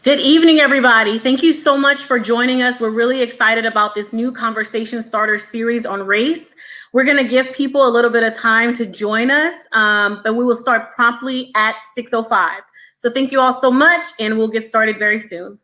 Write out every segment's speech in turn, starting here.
Good evening, everybody. Thank you so much for joining us. We're really excited about this new conversation starter series on race. We're going to give people a little bit of time to join us, but we will start promptly at 6:05. So thank you all so much, and we'll get started very soon.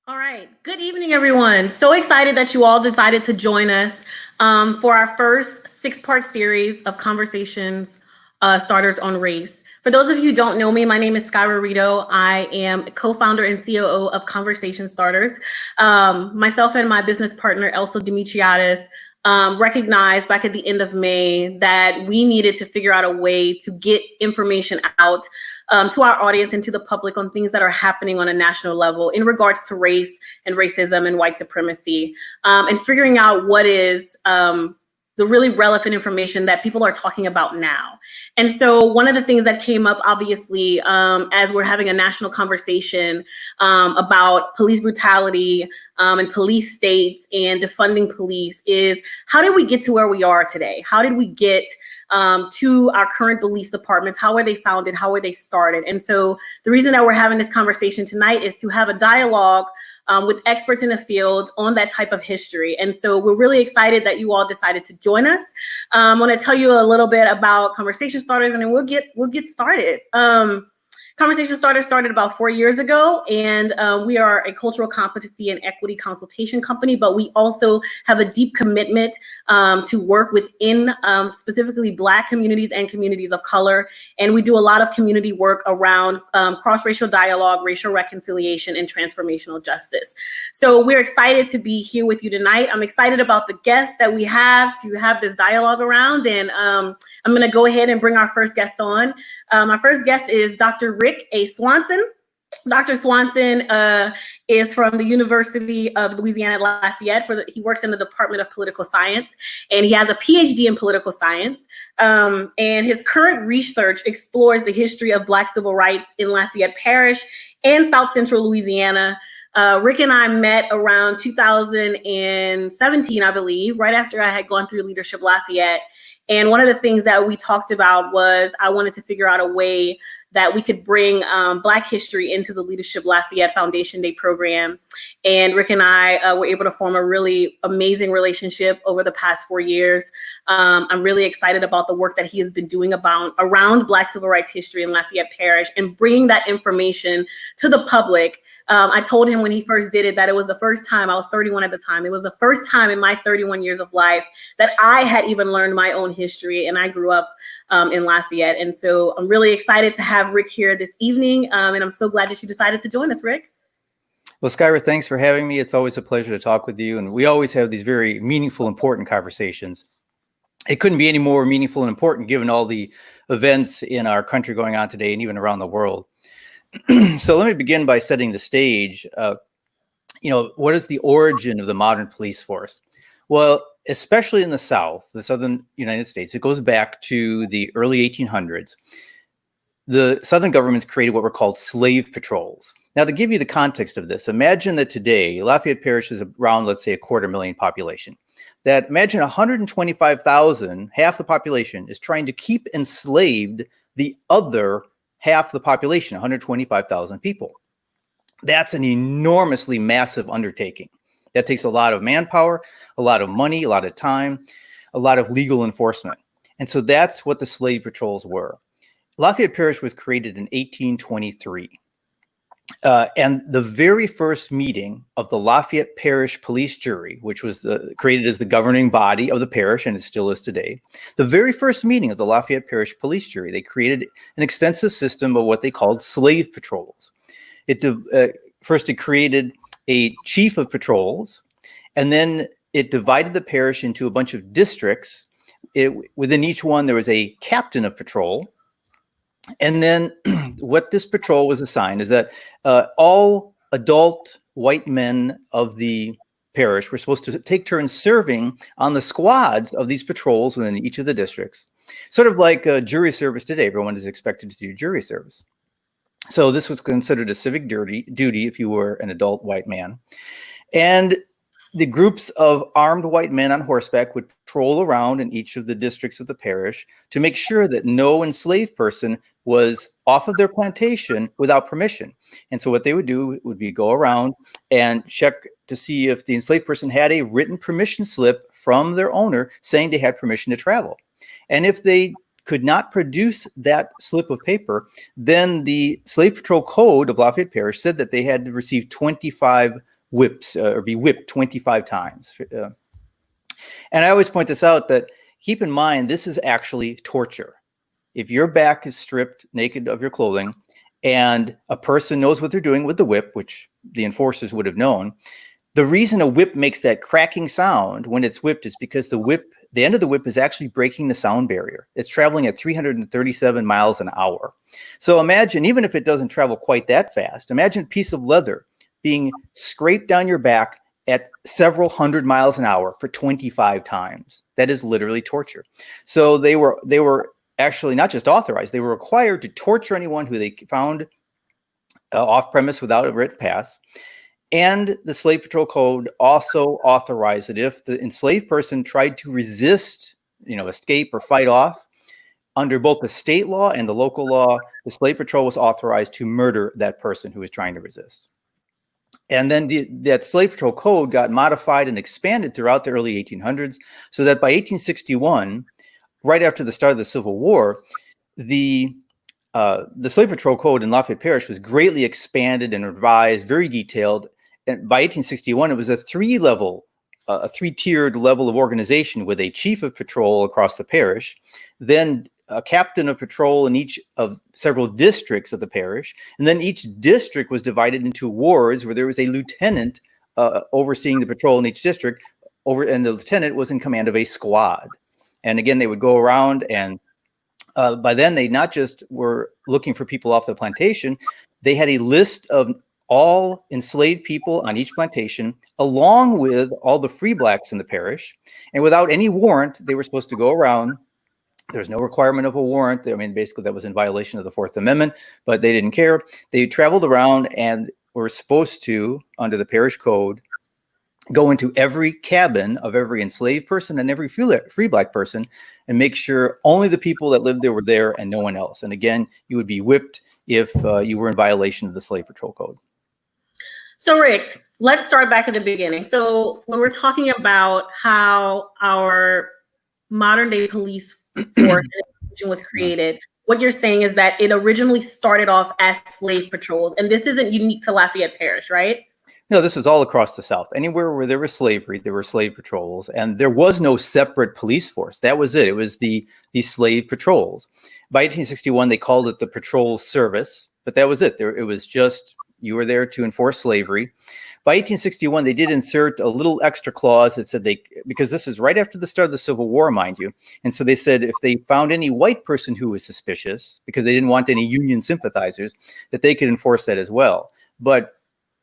All right. Good evening, everyone. So excited that you all decided to join us for our first 6-part series of conversations starters on race. For those of you who don't know me, my name is Sky Rito. I am co-founder and COO of Conversation Starters. Myself and my business partner, Elsa Demetriadis, recognized back at the end of May that we needed to figure out a way to get information out to our audience and to the public on things that are happening on a national level in regards to race and racism and white supremacy, and figuring out what is the really relevant information that people are talking about now. And so one of the things that came up, obviously, as we're having a national conversation about police brutality and police states and defunding police is, how did we get to where we are today? How did we get to our current police departments? How were they founded? How were they started? And so the reason that we're having this conversation tonight is to have a dialogue with experts in the field on that type of history. And so we're really excited that you all decided to join us. I want to tell you a little bit about Conversation Starters, and then we'll get started. Conversation Starters started about 4 years ago, and we are a cultural competency and equity consultation company, but we also have a deep commitment to work within specifically Black communities and communities of color. And we do a lot of community work around cross-racial dialogue, racial reconciliation, and transformational justice. So we're excited to be here with you tonight. I'm excited about the guests that we have to have this dialogue around, and I'm gonna go ahead and bring our first guest on. Our first guest is Dr. Rick A. Swanson. Dr. Swanson is from the University of Louisiana at Lafayette. He works in the Department of Political Science, and he has a PhD in political science. And his current research explores the history of Black civil rights in Lafayette Parish and South Central Louisiana. Rick and I met around 2017, I believe, right after I had gone through Leadership Lafayette. And one of the things that we talked about was I wanted to figure out a way that we could bring Black history into the Leadership Lafayette Foundation Day program. And Rick and I were able to form a really amazing relationship over the past 4 years. I'm really excited about the work that he has been doing around Black civil rights history in Lafayette Parish and bringing that information to the public. I told him when he first did it that it was the first time, I was 31 at the time, it was the first time in my 31 years of life that I had even learned my own history, and I grew up in Lafayette. And so I'm really excited to have Rick here this evening, and I'm so glad that you decided to join us, Rick. Well, Skyra, thanks for having me. It's always a pleasure to talk with you, and we always have these very meaningful, important conversations. It couldn't be any more meaningful and important given all the events in our country going on today and even around the world. So let me begin by setting the stage. What is the origin of the modern police force? Well, especially in the South, the Southern United States, it goes back to the early 1800s. The Southern governments created what were called slave patrols. Now, to give you the context of this, imagine that today, Lafayette Parish is around, let's say, 250,000 population. That imagine 125,000, half the population, is trying to keep enslaved the other half the population, 125,000 people. That's an enormously massive undertaking. That takes a lot of manpower, a lot of money, a lot of time, a lot of legal enforcement. And so that's what the slave patrols were. Lafayette Parish was created in 1823. And the very first meeting of the Lafayette Parish Police Jury, which was created as the governing body of the parish, and it still is today, the very first meeting of the Lafayette Parish Police Jury, they created an extensive system of what they called slave patrols. First, it created a chief of patrols, and then it divided the parish into a bunch of districts. Within each one, there was a captain of patrol. And then what this patrol was assigned is that all adult white men of the parish were supposed to take turns serving on the squads of these patrols within each of the districts. Sort of like jury service today. Everyone is expected to do jury service. So this was considered a civic duty if you were an adult white man. And the groups of armed white men on horseback would patrol around in each of the districts of the parish to make sure that no enslaved person was off of their plantation without permission. And so what they would do would be go around and check to see if the enslaved person had a written permission slip from their owner saying they had permission to travel. And if they could not produce that slip of paper, then the Slave Patrol Code of Lafayette Parish said that they had to receive 25 whips or be whipped 25 times. And I always point this out, that keep in mind, this is actually torture. If your back is stripped naked of your clothing and a person knows what they're doing with the whip, which the enforcers would have known, the reason a whip makes that cracking sound when it's whipped is because the end of the whip is actually breaking the sound barrier. It's traveling at 337 miles an hour. So imagine, even if it doesn't travel quite that fast, imagine a piece of leather being scraped down your back at several hundred miles an hour for 25 times. That is literally torture. So they were actually not just authorized, they were required to torture anyone who they found off premise without a written pass. And the Slave Patrol Code also authorized that if the enslaved person tried to resist, escape or fight off, under both the state law and the local law, the Slave Patrol was authorized to murder that person who was trying to resist. And then that Slave Patrol Code got modified and expanded throughout the early 1800s, so that by 1861, right after the start of the Civil War, the Slave Patrol Code in Lafayette Parish was greatly expanded and revised, very detailed. And by 1861, it was a three-tiered level of organization with a chief of patrol across the parish, then a captain of patrol in each of several districts of the parish, and then each district was divided into wards where there was a lieutenant overseeing the patrol in each district, and the lieutenant was in command of a squad. And again, they would go around, and by then they not just were looking for people off the plantation, they had a list of all enslaved people on each plantation, along with all the free blacks in the parish. And without any warrant, they were supposed to go around. There's no requirement of a warrant. I mean, basically that was in violation of the Fourth Amendment, but they didn't care. They traveled around and were supposed to, under the parish code, go into every cabin of every enslaved person and every free black person and make sure only the people that lived there were there and no one else. And again, you would be whipped if you were in violation of the Slave Patrol Code. So Rick, let's start back at the beginning. So when we're talking about how our modern day police force was created, what you're saying is that it originally started off as slave patrols, and this isn't unique to Lafayette Parish, right? No, this was all across the South. Anywhere where there was slavery, there were slave patrols, and there was no separate police force. That was it. It was the slave patrols. By 1861, they called it the Patrol Service, but that was it. It was just, you were there to enforce slavery. By 1861, they did insert a little extra clause that said because this is right after the start of the Civil War, mind you, and so they said if they found any white person who was suspicious, because they didn't want any Union sympathizers, that they could enforce that as well. But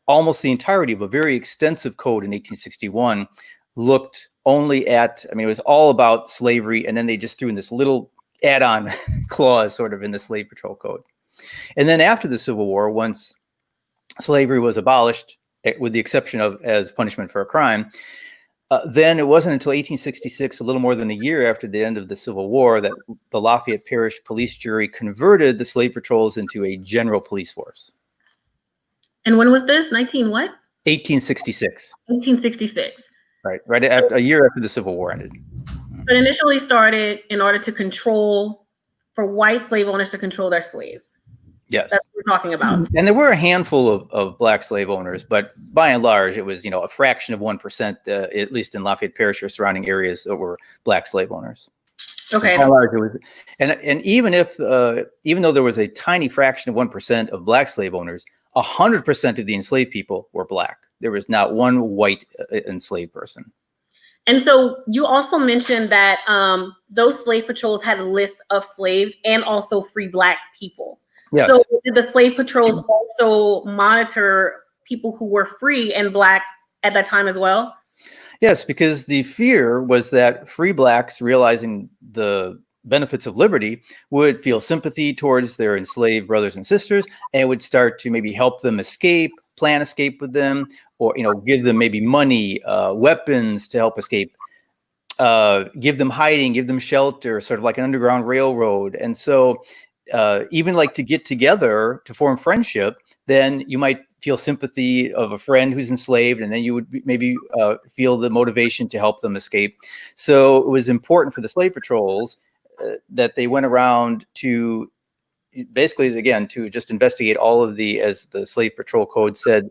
almost the entirety of a very extensive code in 1861 looked only at, it was all about slavery, and then they just threw in this little add-on clause sort of in the Slave Patrol Code. And then after the Civil War, once slavery was abolished, with the exception of as punishment for a crime, then it wasn't until 1866, a little more than a year after the end of the Civil War, that the Lafayette Parish Police Jury converted the slave patrols into a general police force. And when was this? 1866. 1866. Right after, a year after the Civil War ended. It initially started in order to for white slave owners to control their slaves. Yes. That's what we're talking about. And there were a handful of black slave owners, but by and large, it was, a fraction of 1%, at least in Lafayette Parish or surrounding areas, that were black slave owners. Okay. By and large, it was, and even though there was a tiny fraction of 1% of black slave owners, 100% of the enslaved people were black. There was not one white enslaved person. And so you also mentioned that those slave patrols had a list of slaves and also free black people. Yes. So did the slave patrols also monitor people who were free and black at that time as well? Yes, because the fear was that free blacks, realizing the benefits of liberty, would feel sympathy towards their enslaved brothers and sisters, and would start to maybe help them escape, plan escape with them, or give them maybe money, weapons to help escape, give them hiding, give them shelter, sort of like an underground railroad. And so even like to get together to form friendship, then you might feel sympathy of a friend who's enslaved, and then you would maybe feel the motivation to help them escape. So it was important for the slave patrols that they went around to basically, again, to just investigate all of the, as the Slave Patrol Code said,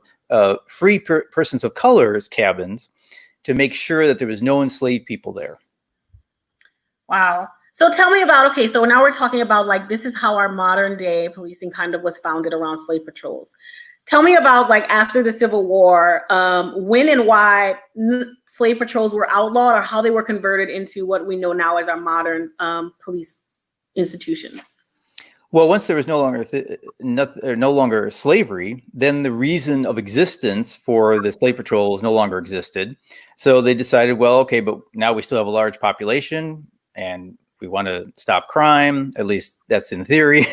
persons of color's cabins to make sure that there was no enslaved people there. Wow. So tell me about, okay, so now we're talking about like, this is how our modern day policing kind of was founded around slave patrols. Tell me about like after the Civil War, when and why slave patrols were outlawed, or how they were converted into what we know now as our modern police institutions. Well, once there was no longer slavery, then the reason of existence for the slave patrols no longer existed. So they decided, well, okay, but now we still have a large population and we want to stop crime. At least that's in theory.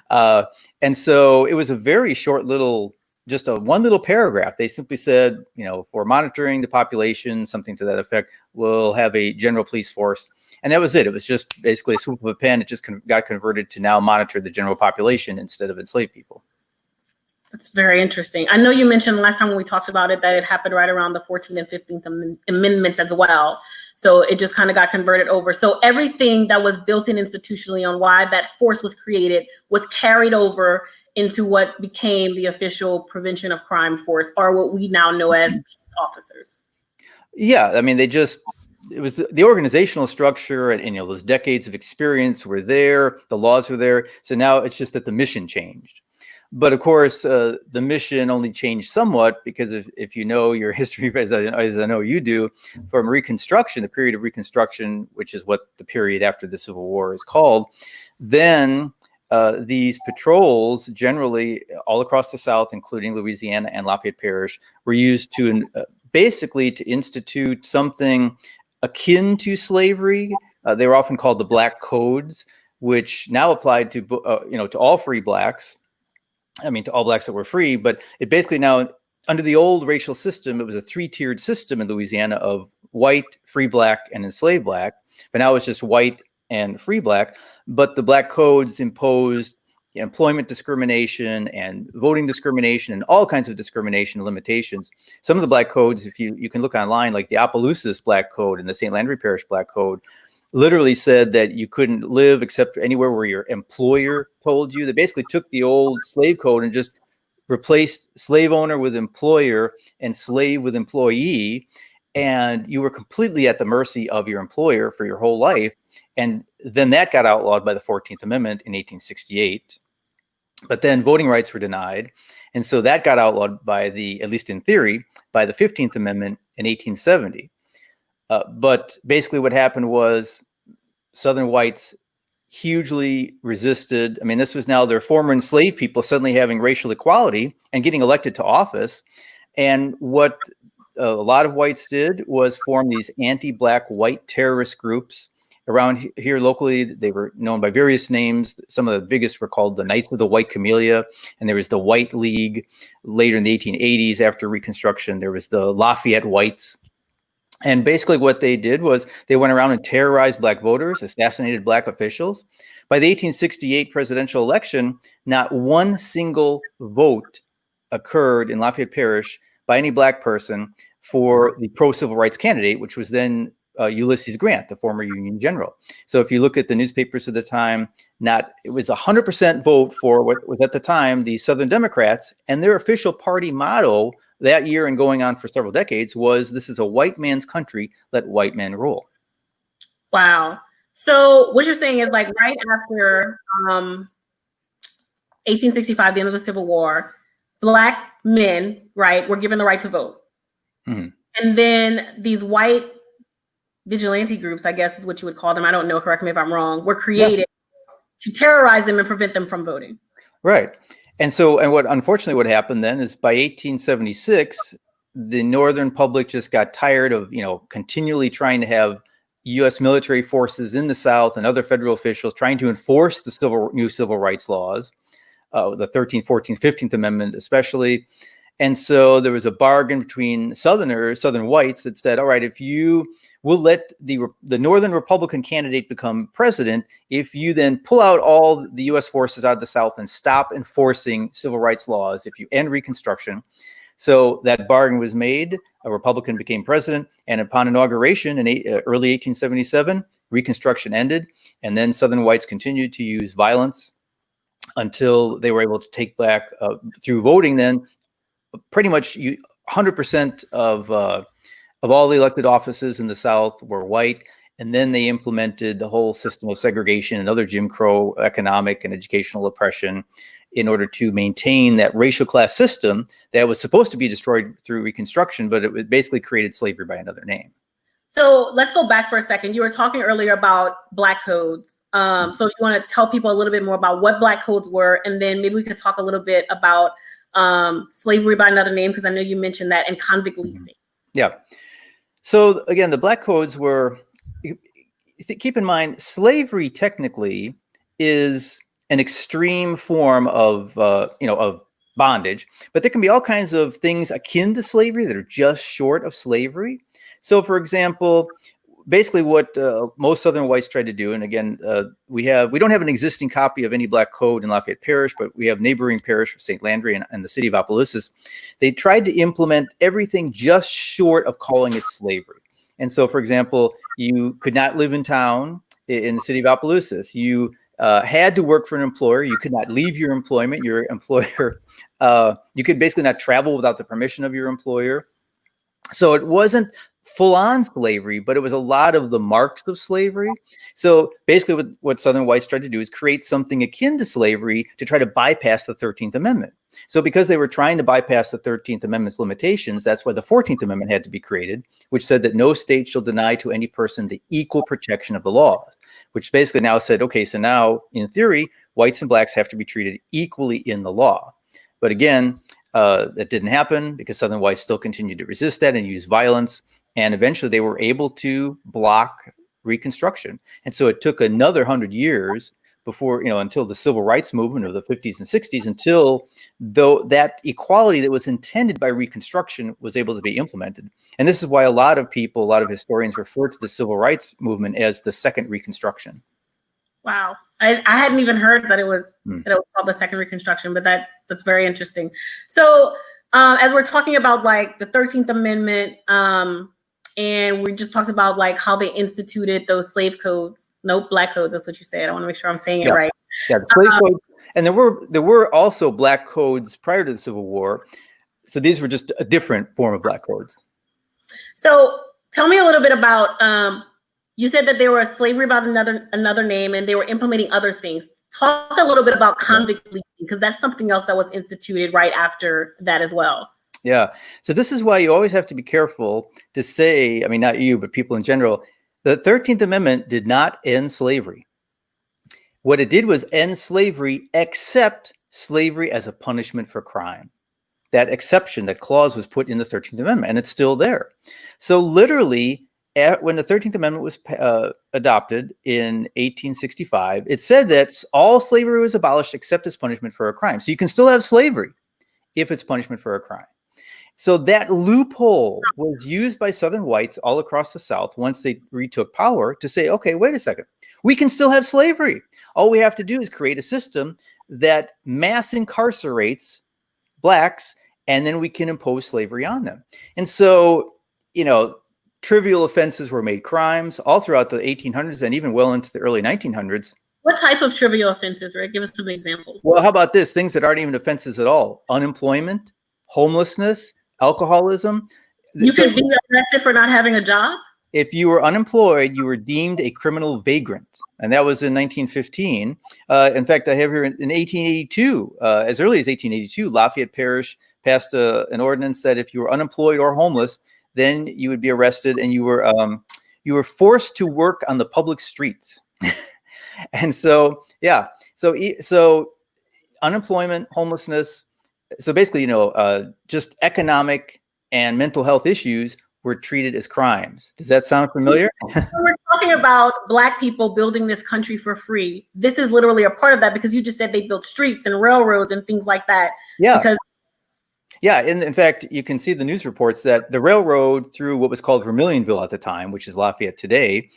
And so it was a very short little, just one little paragraph. They simply said, for monitoring the population, something to that effect, we'll have a general police force. And that was it. It was just basically a swoop of a pen. It just got converted to now monitor the general population instead of enslaved people. That's very interesting. I know you mentioned last time when we talked about it that it happened right around the 14th and 15th Amendments as well. So it just kind of got converted over. So everything that was built in institutionally on why that force was created was carried over into what became the official prevention of crime force, or what we now know as peace officers. Yeah, I mean, it was the organizational structure and those decades of experience were there, the laws were there. So now it's just that the mission changed. But of course, the mission only changed somewhat because if you know your history, as I know you do, from Reconstruction, the period of Reconstruction, which is what the period after the Civil War is called, then these patrols generally all across the South, including Louisiana and Lafayette Parish, were used to basically to institute something akin to slavery. They were often called the Black Codes, which now applied to to all free blacks. I mean, to all blacks that were free, but it basically now, under the old racial system, it was a 3-tiered system in Louisiana of white, free black, and enslaved black. But now it's just white and free black. But the Black Codes imposed employment discrimination and voting discrimination and all kinds of discrimination limitations. Some of the Black Codes, if you can look online, like the Opelousas Black Code and the St. Landry Parish Black Code, literally said that you couldn't live except anywhere where your employer told you. They basically took the old slave code and just replaced slave owner with employer and slave with employee. And you were completely at the mercy of your employer for your whole life. And then that got outlawed by the 14th Amendment in 1868. But then voting rights were denied. And so that got outlawed by at least in theory, by the 15th Amendment in 1870. But basically what happened was Southern whites hugely resisted. I mean, this was now their former enslaved people suddenly having racial equality and getting elected to office. And what a lot of whites did was form these anti-black white terrorist groups. Around here locally, they were known by various names. Some of the biggest were called the Knights of the White Camellia, and there was the White League. Later in the 1880s, after Reconstruction, there was the Lafayette Whites. And basically what they did was they went around and terrorized black voters, assassinated black officials. By the 1868 presidential election, not one single vote occurred in Lafayette Parish by any black person for the pro-civil rights candidate, which was then Ulysses Grant, the former Union general. So if you look at the newspapers of the time, it was 100% vote for what was at the time the Southern Democrats, and their official party motto that year and going on for several decades was, "This is a white man's country, let white men rule." Wow. So what you're saying is like right after 1865, the end of the Civil War, black men, right, were given the right to vote. Mm-hmm. And then these white vigilante groups, I guess is what you would call them, I don't know, correct me if I'm wrong, were created to terrorize them and prevent them from voting. Right. And what unfortunately what happened then is by 1876, the Northern public just got tired of, continually trying to have U.S. military forces in the South and other federal officials trying to enforce the new civil rights laws, the 13th, 14th, 15th Amendment especially. And so there was a bargain between Southern whites that said, all right, if you will let the Northern Republican candidate become president, if you then pull out all the U.S. forces out of the South and stop enforcing civil rights laws, if you end Reconstruction. So that bargain was made. A Republican became president. And upon inauguration in early 1877, Reconstruction ended. And then Southern whites continued to use violence until they were able to take back, through voting then, pretty much 100% of all the elected offices in the South were white. And then they implemented the whole system of segregation and other Jim Crow economic and educational oppression in order to maintain that racial class system that was supposed to be destroyed through Reconstruction, but it basically created slavery by another name. So let's go back for a second. You were talking earlier about Black codes. So if you want to tell people a little bit more about what Black codes were, and then maybe we could talk a little bit about slavery by another name, because I know you mentioned that, and convict leasing. Yeah. So again, the Black codes were, keep in mind, slavery technically is an extreme form of bondage, but there can be all kinds of things akin to slavery that are just short of slavery. So, for example, basically what most Southern whites tried to do, and again, we don't have an existing copy of any Black code in Lafayette Parish, but we have neighboring parish of St. Landry and the city of Opelousas. They tried to implement everything just short of calling it slavery. And so, for example, you could not live in town in the city of Opelousas. You had to work for an employer. You could not leave your employment. Your employer, you could basically not travel without the permission of your employer. So it wasn't full-on slavery, but it was a lot of the marks of slavery. So basically what Southern whites tried to do is create something akin to slavery to try to bypass the 13th Amendment. So because they were trying to bypass the 13th Amendment's limitations, that's why the 14th Amendment had to be created, which said that no state shall deny to any person the equal protection of the laws, which basically now said, okay, so now in theory, whites and blacks have to be treated equally in the law. But again, that didn't happen because Southern whites still continued to resist that and use violence. And eventually they were able to block Reconstruction. And so it took another 100 years before, until the civil rights movement of the 50s and 60s, until that equality that was intended by Reconstruction was able to be implemented. And this is why a lot of historians refer to the civil rights movement as the second Reconstruction. Wow. I hadn't even heard that it was called the second Reconstruction, but that's very interesting. So as we're talking about like the 13th Amendment, and we just talked about like how they instituted those slave codes, no Black codes, that's what you said. I want to make sure I'm saying it right. Yeah, the slave codes. And there were also Black codes prior to the Civil War. So these were just a different form of Black codes. So tell me a little bit about, you said that they were slavery by another name, and they were implementing other things. Talk a little bit about convict leasing, because that's something else that was instituted right after that as well. Yeah. So this is why you always have to be careful to say, I mean, not you, but people in general, the 13th Amendment did not end slavery. What it did was end slavery, except slavery as a punishment for crime. That exception, that clause was put in the 13th Amendment, and it's still there. So literally, when the 13th Amendment was adopted in 1865, it said that all slavery was abolished except as punishment for a crime. So you can still have slavery if it's punishment for a crime. So that loophole was used by Southern whites all across the South once they retook power to say, okay, wait a second, we can still have slavery. All we have to do is create a system that mass incarcerates blacks, and then we can impose slavery on them. And so, trivial offenses were made crimes all throughout the 1800s and even well into the early 1900s. What type of trivial offenses, Rick? Give us some examples. Well, how about this? Things that aren't even offenses at all. Unemployment, homelessness, alcoholism. You could be arrested for not having a job? If you were unemployed, you were deemed a criminal vagrant. And that was in 1915. In fact, I have here in 1882, as early as 1882, Lafayette Parish passed an ordinance that if you were unemployed or homeless, then you would be arrested, and you were forced to work on the public streets. And so, yeah, so unemployment, homelessness. So basically, just economic and mental health issues were treated as crimes. Does that sound familiar? We're talking about Black people building this country for free. This is literally a part of that, because you just said they built streets and railroads and things like that. Yeah. Yeah, in fact, you can see the news reports that the railroad through what was called Vermilionville at the time, which is Lafayette today,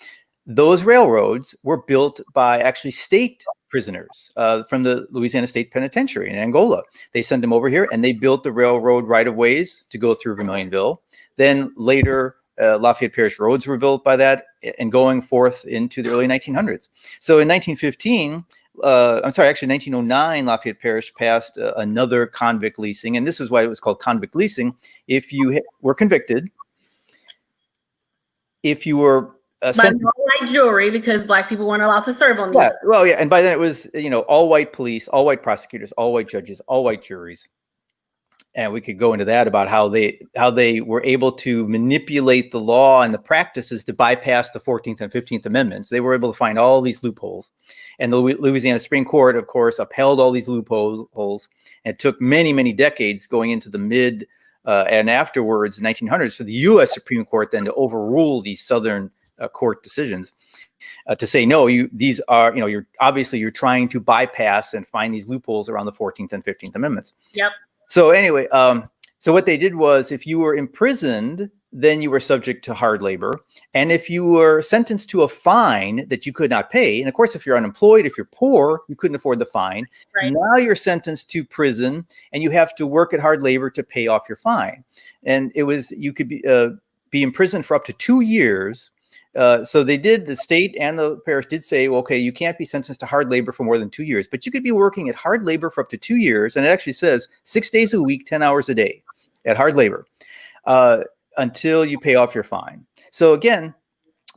those railroads were built by actually state prisoners from the Louisiana State Penitentiary in Angola. They sent them over here, and they built the railroad right-of-ways to go through Vermilionville. Then later, Lafayette Parish roads were built by that, and going forth into the early 1900s. So in 1915, I'm sorry, actually 1909, Lafayette Parish passed another convict leasing. And this is why it was called convict leasing. If you were convicted, if you were By no white jury, because Black people weren't allowed to serve on these. Yeah, well, yeah. And by then it was, all white police, all white prosecutors, all white judges, all white juries. And we could go into that about how they were able to manipulate the law and the practices to bypass the 14th and 15th Amendments. They were able to find all these loopholes. And the Louisiana Supreme Court, of course, upheld all these loopholes. And it took many, many decades going into the mid and afterwards, 1900s, for the U.S. Supreme Court then to overrule these Southern court decisions. To say, no, these are, you're trying to bypass and find these loopholes around the 14th and 15th Amendments. Yep. So anyway, so what they did was, if you were imprisoned, then you were subject to hard labor. And if you were sentenced to a fine that you could not pay, and of course, if you're unemployed, if you're poor, you couldn't afford the fine. Right. Now you're sentenced to prison, and you have to work at hard labor to pay off your fine. And you could be imprisoned for up to 2 years. So the state and the parish did say, well, okay, you can't be sentenced to hard labor for more than 2 years, but you could be working at hard labor for up to 2 years. And it actually says 6 days a week, 10 hours a day at hard labor until you pay off your fine. So again,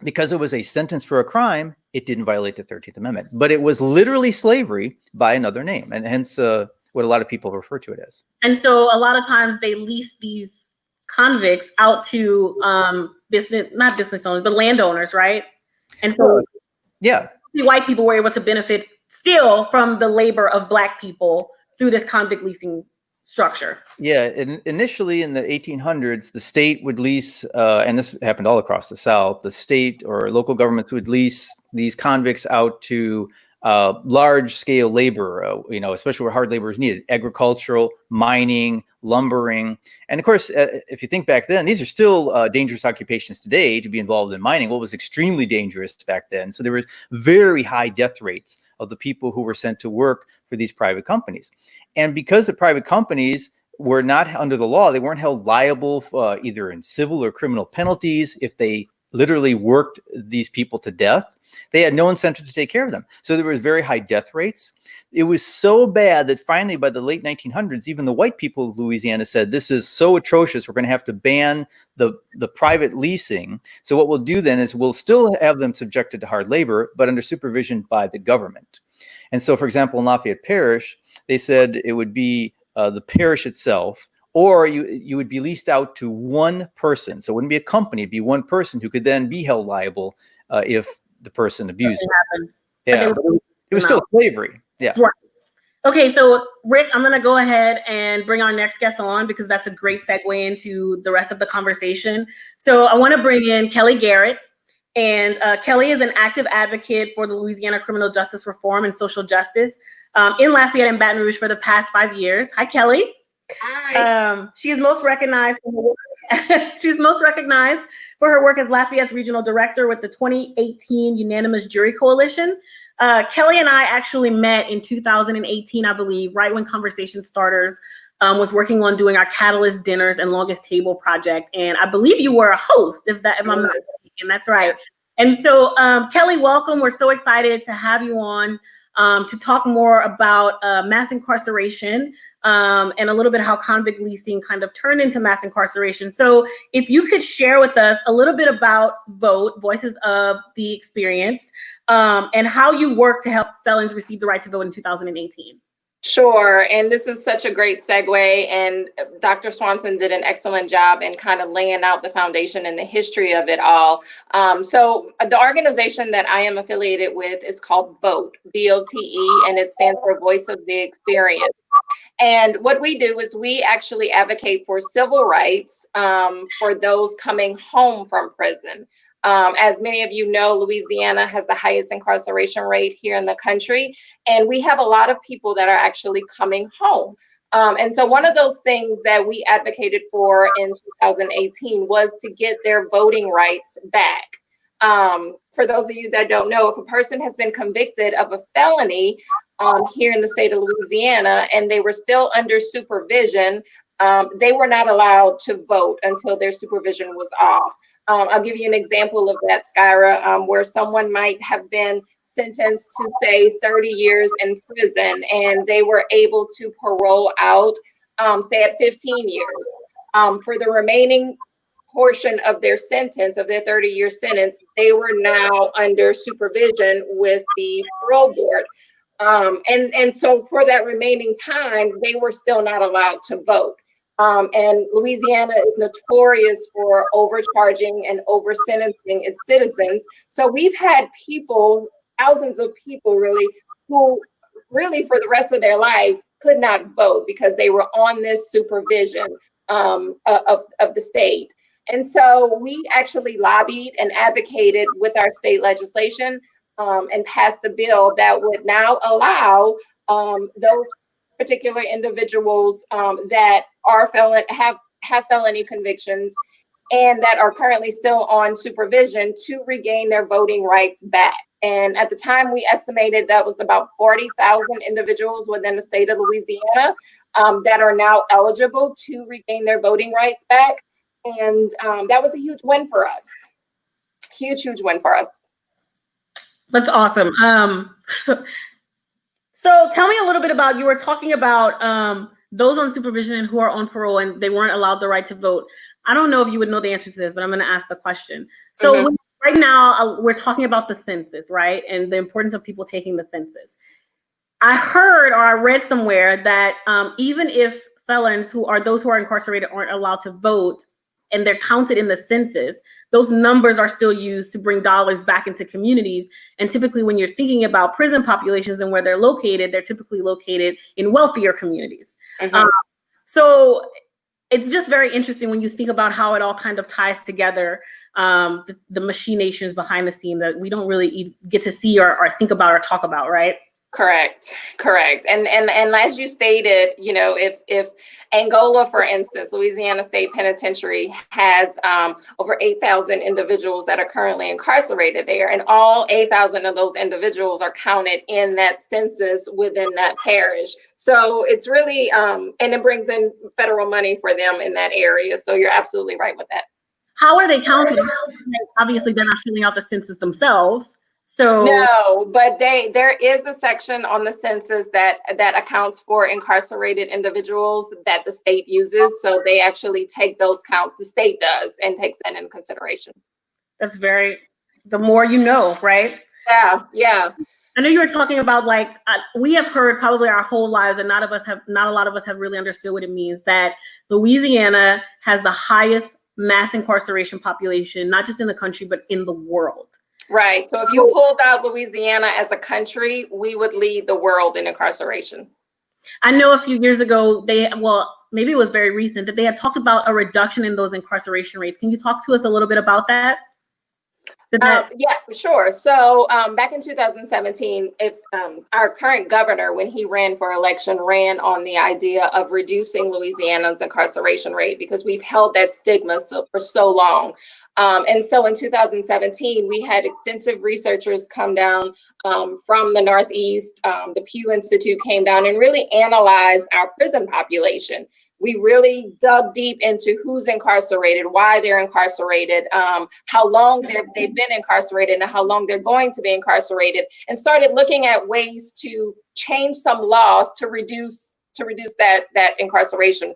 because it was a sentence for a crime, it didn't violate the 13th Amendment, but it was literally slavery by another name. And hence what a lot of people refer to it as. And so a lot of times they lease these convicts out to not business owners, but landowners, right? And so yeah, white people were able to benefit still from the labor of Black people through this convict leasing structure. Yeah, initially in the 1800s, the state would lease, and this happened all across the South, the state or local governments would lease these convicts out to large scale labor, especially where hard labor is needed, agricultural, mining, lumbering. And of course, if you think back then, these are still dangerous occupations today to be involved in mining. What was extremely dangerous back then. So there was very high death rates of the people who were sent to work for these private companies. And because the private companies were not under the law, they weren't held liable either in civil or criminal penalties if they literally worked these people to death. They had no incentive to take care of them. So there was very high death rates. It was so bad that finally by the late 1900s, even the white people of Louisiana said, this is so atrocious, we're going to have to ban the private leasing. So what we'll do then is we'll still have them subjected to hard labor, but under supervision by the government. And so, for example, in Lafayette Parish, they said it would be the parish itself, or you would be leased out to one person. So it wouldn't be a company, it'd be one person who could then be held liable if the person abused it. Yeah, but it was still slavery. Yeah. Right. Okay, so Rick, I'm going to go ahead and bring our next guest on because that's a great segue into the rest of the conversation. So I want to bring in Kelly Garrett. And Kelly is an active advocate for the Louisiana criminal justice reform and social justice in Lafayette and Baton Rouge for the past 5 years. Hi, Kelly. Hi. She is most recognized for her work. She's most recognized for her work as Lafayette's regional director with the 2018 Unanimous Jury Coalition. Kelly and I actually met in 2018, I believe, right when Conversation Starters was working on doing our Catalyst Dinners and Longest Table project. And I believe you were a host, if I'm not mistaken. That's right. And so, Kelly, welcome. We're so excited to have you on to talk more about mass incarceration and a little bit how convict leasing kind of turned into mass incarceration. So if you could share with us a little bit about VOTE, Voices of the Experienced, and how you work to help felons receive the right to vote in 2018. Sure. And this is such a great segue. And Dr. Swanson did an excellent job in kind of laying out the foundation and the history of it all. So the organization that I am affiliated with is called VOTE, VOTE, and it stands for Voice of the Experience. And what we do is we actually advocate for civil rights for those coming home from prison. As many of you know, Louisiana has the highest incarceration rate here in the country, and we have a lot of people that are actually coming home. And so one of those things that we advocated for in 2018 was to get their voting rights back. For those of you that don't know, if a person has been convicted of a felony here in the state of Louisiana and they were still under supervision, they were not allowed to vote until their supervision was off. I'll give you an example of that, Skyra, where someone might have been sentenced to, say, 30 years in prison, and they were able to parole out, say, at 15 years. For the remaining portion of their sentence, of their 30-year sentence, they were now under supervision with the parole board. And so for that remaining time, they were still not allowed to vote. And Louisiana is notorious for overcharging and over sentencing its citizens. So we've had people, thousands of people really, who really for the rest of their life could not vote because they were on this supervision of the state. And so we actually lobbied and advocated with our state legislation and passed a bill that would now allow those particular individuals that are have felony convictions and that are currently still on supervision to regain their voting rights back. And at the time, we estimated that was about 40,000 individuals within the state of Louisiana that are now eligible to regain their voting rights back. And that was a huge win for us. Huge win for us. That's awesome. So tell me a little bit about, you were talking about those on supervision who are on parole and they weren't allowed the right to vote. I don't know if you would know the answer to this, but I'm going to ask the question. So right now we're talking about the census, right? And the importance of people taking the census. I heard, or I read somewhere that even if felons who are those who are incarcerated aren't allowed to vote and they're counted in the census, those numbers are still used to bring dollars back into communities. And typically when you're thinking about prison populations and where they're typically located in wealthier communities. So it's just very interesting when you think about how it all kind of ties together, the machinations behind the scene that we don't really get to see or think about or talk about, right? Correct. And as you stated, you know, if Angola, for instance, Louisiana State Penitentiary has over 8,000 individuals that are currently incarcerated there, and all 8,000 of those individuals are counted in that census within that parish. So it's really, and it brings in federal money for them in that area. So you're absolutely right with that. How are they counted? Obviously, they're not filling out the census themselves. So no, but there is a section on the census that accounts for incarcerated individuals that the state uses. So they actually take those counts, the state does, and takes that into consideration. That's the more you know, right? Yeah. I know you were talking about we have heard probably our whole lives, and not a lot of us have really understood what it means, that Louisiana has the highest mass incarceration population, not just in the country, but in the world. Right. So if you pulled out Louisiana as a country, we would lead the world in incarceration. I know a few years ago, maybe it was very recent, that they had talked about a reduction in those incarceration rates. Can you talk to us a little bit about that? Yeah, sure. So back in 2017, if our current governor, when he ran for election, ran on the idea of reducing Louisiana's incarceration rate because we've held that stigma for so long. And so in 2017, we had extensive researchers come down from the Northeast. The Pew Institute came down and really analyzed our prison population. We really dug deep into who's incarcerated, why they're incarcerated, how long they've been incarcerated, and how long they're going to be incarcerated, and started looking at ways to change some laws to reduce that incarceration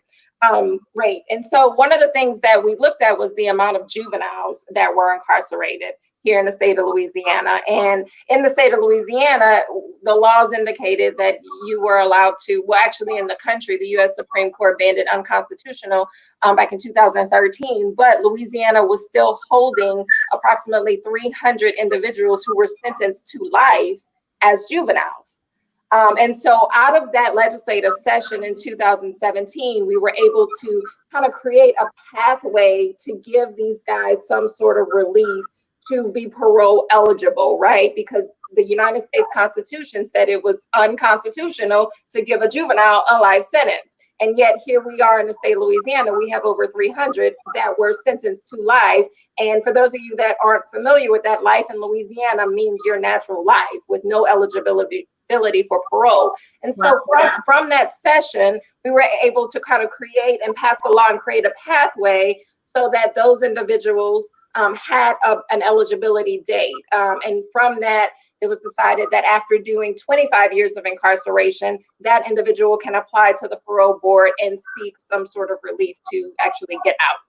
rate. And so one of the things that we looked at was the amount of juveniles that were incarcerated here in the state of Louisiana. And in the state of Louisiana, the laws indicated that you were allowed to, actually in the country, the US Supreme Court banned it unconstitutional back in 2013, but Louisiana was still holding approximately 300 individuals who were sentenced to life as juveniles. And so out of that legislative session in 2017, we were able to kind of create a pathway to give these guys some sort of relief to be parole eligible, right? Because the United States Constitution said it was unconstitutional to give a juvenile a life sentence. And yet here we are in the state of Louisiana, we have over 300 that were sentenced to life. And for those of you that aren't familiar with that, life in Louisiana means your natural life with no eligibility eligibility for parole. And so from that session, we were able to kind of create and pass a law and create a pathway so that those individuals had an eligibility date. And from that, it was decided that after doing 25 years of incarceration, that individual can apply to the parole board and seek some sort of relief to actually get out.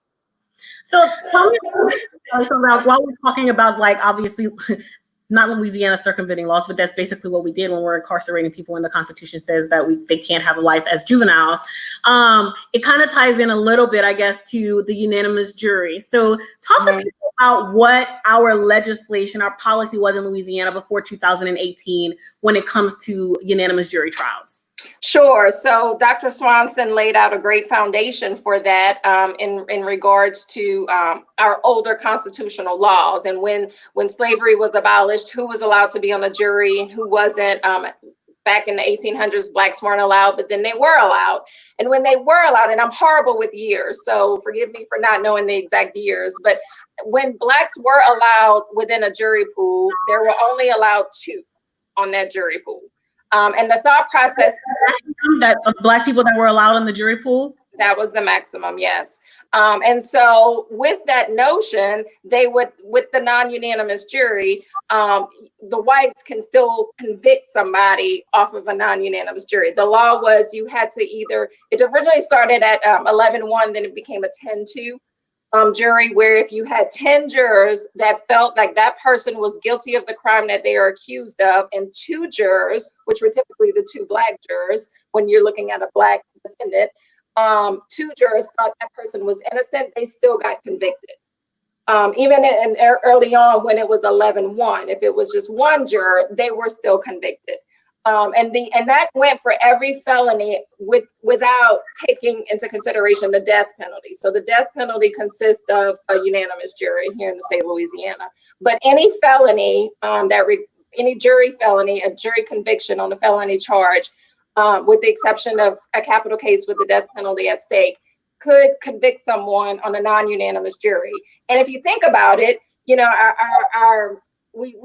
So tell me, so while we're talking about, like, obviously not Louisiana circumventing laws, but that's basically what we did when we're incarcerating people, and the Constitution says that they can't have a life as juveniles. It kind of ties in a little bit, I guess, to the unanimous jury. So talk to people about what our legislation, our policy was in Louisiana before 2018 when it comes to unanimous jury trials. Sure. So Dr. Swanson laid out a great foundation for that in regards to our older constitutional laws. And when slavery was abolished, who was allowed to be on a jury and who wasn't. Back in the 1800s, blacks weren't allowed, but then they were allowed. And when they were allowed, and I'm horrible with years, so forgive me for not knowing the exact years, but when blacks were allowed within a jury pool, there were only allowed 2 on that jury pool. And the thought process that of black people that were allowed in the jury pool, that was the maximum, yes. And so with that notion, they would, with the non-unanimous jury, the whites can still convict somebody off of a non-unanimous jury. The law was you had to either, it originally started at 11-1, then it became a 10-2. Jury, where if you had 10 jurors that felt like that person was guilty of the crime that they are accused of, and 2 jurors, which were typically the 2 black jurors, when you're looking at a black defendant, 2 jurors thought that person was innocent, they still got convicted. Even in early on when it was 11-1, if it was just 1 juror, they were still convicted. And that went for every felony without taking into consideration the death penalty. So the death penalty consists of a unanimous jury here in the state of Louisiana. But any felony, any jury felony, a jury conviction on a felony charge, with the exception of a capital case with the death penalty at stake, could convict someone on a non-unanimous jury. And if you think about it, you know, we've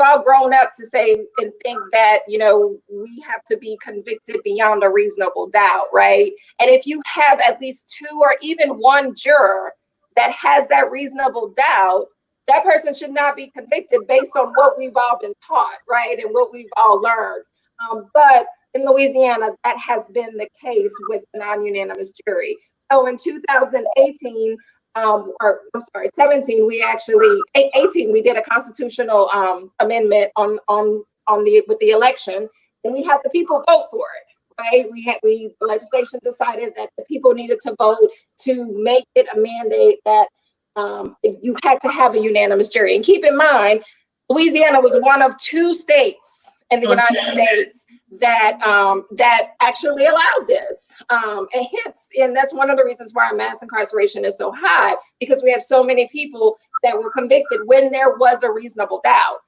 all grown up to say and think that, you know, we have to be convicted beyond a reasonable doubt, right? And if you have at least 2 or even 1 juror that has that reasonable doubt, that person should not be convicted based on what we've all been taught, right? And what we've all learned. But in Louisiana, that has been the case with the non-unanimous jury. So in 2018, 17, we actually, 18, we did a constitutional amendment with the election, and we had the people vote for it, right? The legislation decided that the people needed to vote to make it a mandate that you had to have a unanimous jury. And keep in mind, Louisiana was one of 2 states in the United States that actually allowed this. And that's one of the reasons why our mass incarceration is so high, because we have so many people that were convicted when there was a reasonable doubt.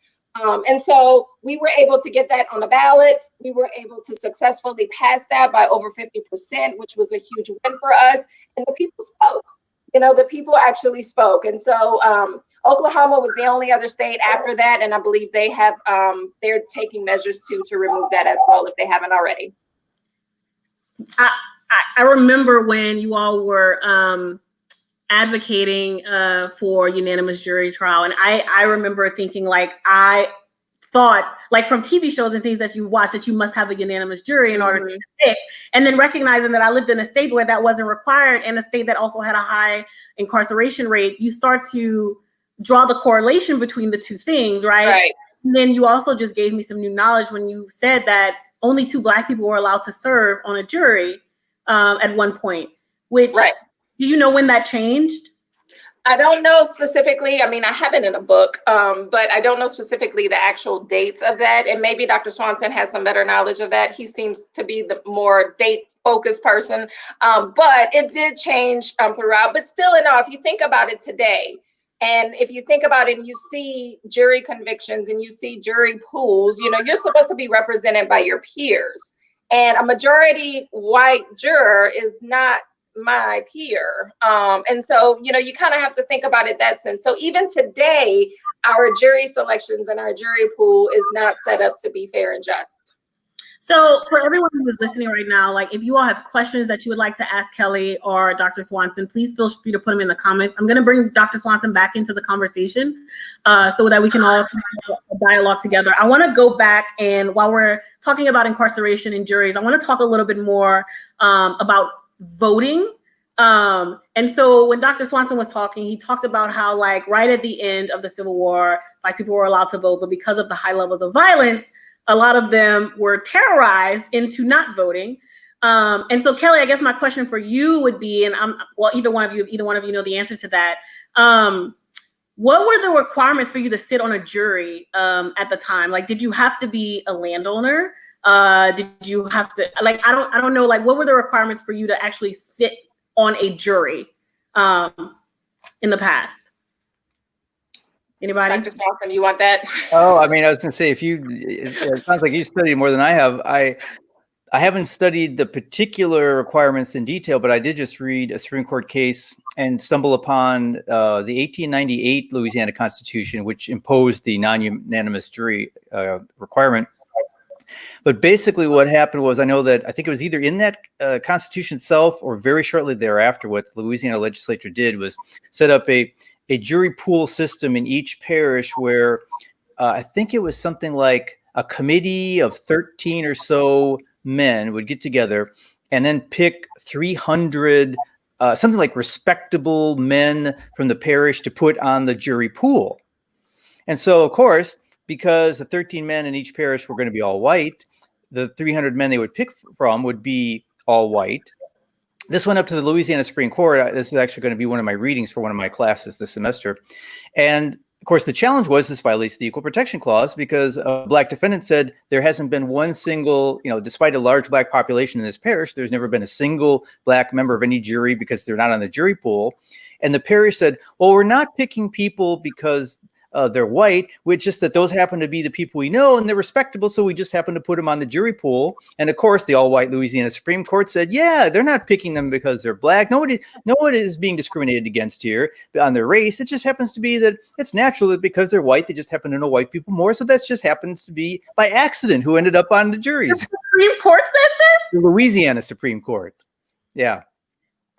And so we were able to get that on the ballot. We were able to successfully pass that by over 50%, which was a huge win for us. And the people spoke. You know, the people actually spoke. And so Oklahoma was the only other state after that. And I believe they have, they're taking measures to remove that as well, if they haven't already. I remember when you all were advocating for unanimous jury trial. And I remember thinking, like, I thought, like, from TV shows and things that you watch, that you must have a unanimous jury in order to convict. And then recognizing that I lived in a state where that wasn't required, and a state that also had a high incarceration rate, you start to draw the correlation between the 2 things, right? Right. And then you also just gave me some new knowledge when you said that only 2 black people were allowed to serve on a jury at one point, which, right. Do you know when that changed? I don't know specifically. I mean, I have it in a book, but I don't know specifically the actual dates of that. And maybe Dr. Swanson has some better knowledge of that. He seems to be the more date-focused person. But it did change throughout. But still enough, if you think about it today, and if you think about it and you see jury convictions and you see jury pools, you know, you're supposed to be represented by your peers. And a majority white juror is not my peer. And so, you know, you kind of have to think about it that sense. So even today, our jury selections and our jury pool is not set up to be fair and just. So for everyone who's listening right now, like if you all have questions that you would like to ask Kelly or Dr. Swanson, please feel free to put them in the comments. I'm going to bring Dr. Swanson back into the conversation so that we can all have a dialogue together. I want to go back, and while we're talking about incarceration and juries, I want to talk a little bit more about voting. And so when Dr. Swanson was talking, he talked about how like right at the end of the Civil War, like people were allowed to vote, but because of the high levels of violence, a lot of them were terrorized into not voting. And so Kelly, I guess my question for you would be, and either one of you know the answer to that. What were the requirements for you to sit on a jury at the time? Like, did you have to be a landowner? Did you have to, like, I don't know, like, what were the requirements for you to actually sit on a jury in the past? Anybody? Dr. Swanson, you want that? Oh, I mean, I was going to say, it sounds like you studied more than I have. I haven't studied the particular requirements in detail, but I did just read a Supreme Court case and stumble upon the 1898 Louisiana Constitution, which imposed the non-unanimous jury requirement. But basically what happened was, I think it was either in that Constitution itself or very shortly thereafter, what the Louisiana legislature did was set up a jury pool system in each parish where I think it was something like a committee of 13 or so men would get together and then pick 300, something like respectable men from the parish to put on the jury pool. And so, of course, because the 13 men in each parish were going to be all white, the 300 men they would pick from would be all white. This went up to the Louisiana Supreme Court. This is actually going to be one of my readings for one of my classes this semester. And of course, the challenge was this violates the Equal Protection Clause because a Black defendant said there hasn't been one single, despite a large Black population in this parish, there's never been a single Black member of any jury because they're not on the jury pool. And the parish said, well, we're not picking people because they're white, which just that those happen to be the people we know and they're respectable, so we just happen to put them on the jury pool. And of course, the all-white Louisiana Supreme Court said, yeah, they're not picking them because they're Black. No one is being discriminated against here on their race. It just happens to be that it's natural that because they're white, they just happen to know white people more. So that just happens to be by accident who ended up on the juries. The Supreme Court said this? The Louisiana Supreme Court. Yeah.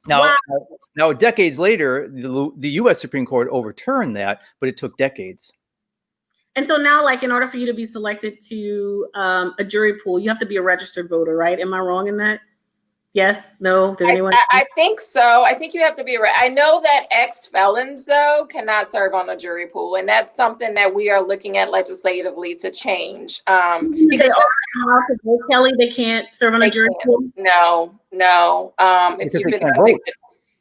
Now, decades later, the U.S. Supreme Court overturned that, but it took decades. And so now, like, in order for you to be selected to a jury pool, you have to be a registered voter, right? Am I wrong in that? Yes? No? Did anyone? I think so. I think you have to be. I know that ex-felons, though, cannot serve on a jury pool. And that's something that we are looking at legislatively to change. Because they are allowed to vote, Kelly, they can't serve on a jury pool? No. If you've been convicted,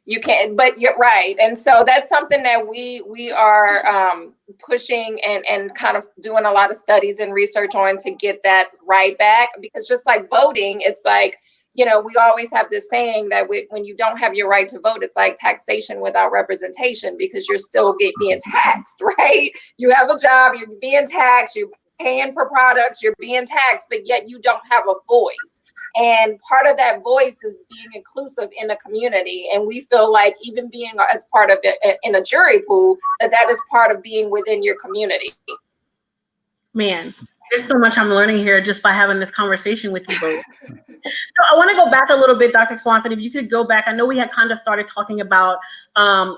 you can't. But you're right. And so that's something that we are pushing and kind of doing a lot of studies and research on to get that right back. Because just like voting, it's like, we always have this saying that when you don't have your right to vote, it's like taxation without representation because you're still being taxed, right? You have a job, you're being taxed, you're paying for products, you're being taxed, but yet you don't have a voice. And part of that voice is being inclusive in the community. And we feel like even being as part of it in a jury pool, that is part of being within your community. Man, there's so much I'm learning here just by having this conversation with you both. So I want to go back a little bit, Dr. Swanson, if you could go back. I know we had kind of started talking about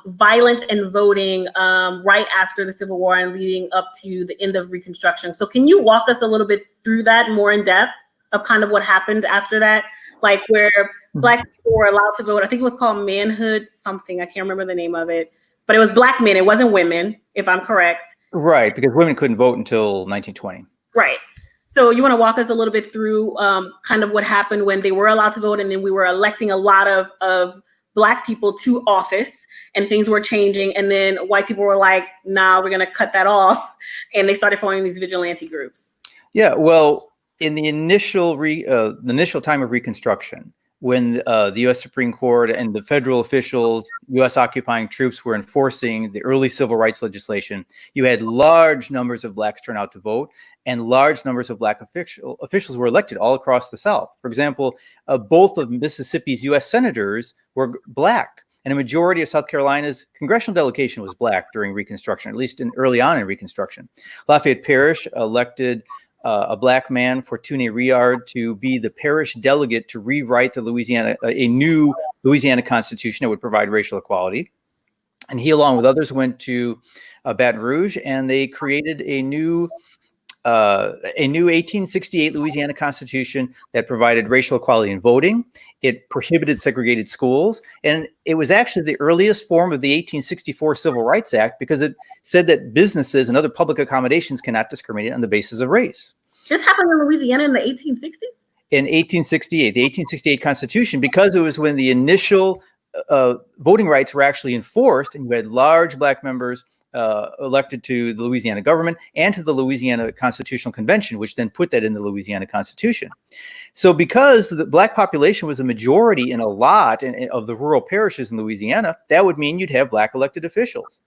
violence and voting right after the Civil War and leading up to the end of Reconstruction. So can you walk us a little bit through that more in depth of kind of what happened after that? Like where Black people were allowed to vote. I think it was called manhood something. I can't remember the name of it, but it was Black men. It wasn't women, if I'm correct. Right, because women couldn't vote until 1920. Right. So you want to walk us a little bit through kind of what happened when they were allowed to vote, and then we were electing a lot of Black people to office, and things were changing, and then white people were like, nah, we're going to cut that off, and they started forming these vigilante groups. Yeah, well, in the initial time of Reconstruction, when the U.S. Supreme Court and the federal officials, U.S. occupying troops were enforcing the early civil rights legislation, you had large numbers of Blacks turn out to vote, and large numbers of Black officials were elected all across the South. For example, both of Mississippi's U.S. senators were Black, and a majority of South Carolina's congressional delegation was Black during Reconstruction, at least early on in Reconstruction. Lafayette Parish elected a black man, Fortune Riard, to be the parish delegate to rewrite a new Louisiana Constitution that would provide racial equality. And he, along with others, went to Baton Rouge, and they created a new 1868 Louisiana Constitution that provided racial equality in voting. It prohibited segregated schools, and it was actually the earliest form of the 1864 Civil Rights Act because it said that businesses and other public accommodations cannot discriminate on the basis of race. This happened in Louisiana in the 1860s? In 1868, the 1868 Constitution, because it was when the initial voting rights were actually enforced, and you had large black members elected to the Louisiana government and to the Louisiana Constitutional Convention, which then put that in the Louisiana Constitution. So because the black population was a majority in a lot of the rural parishes in Louisiana, that would mean you'd have black elected officials.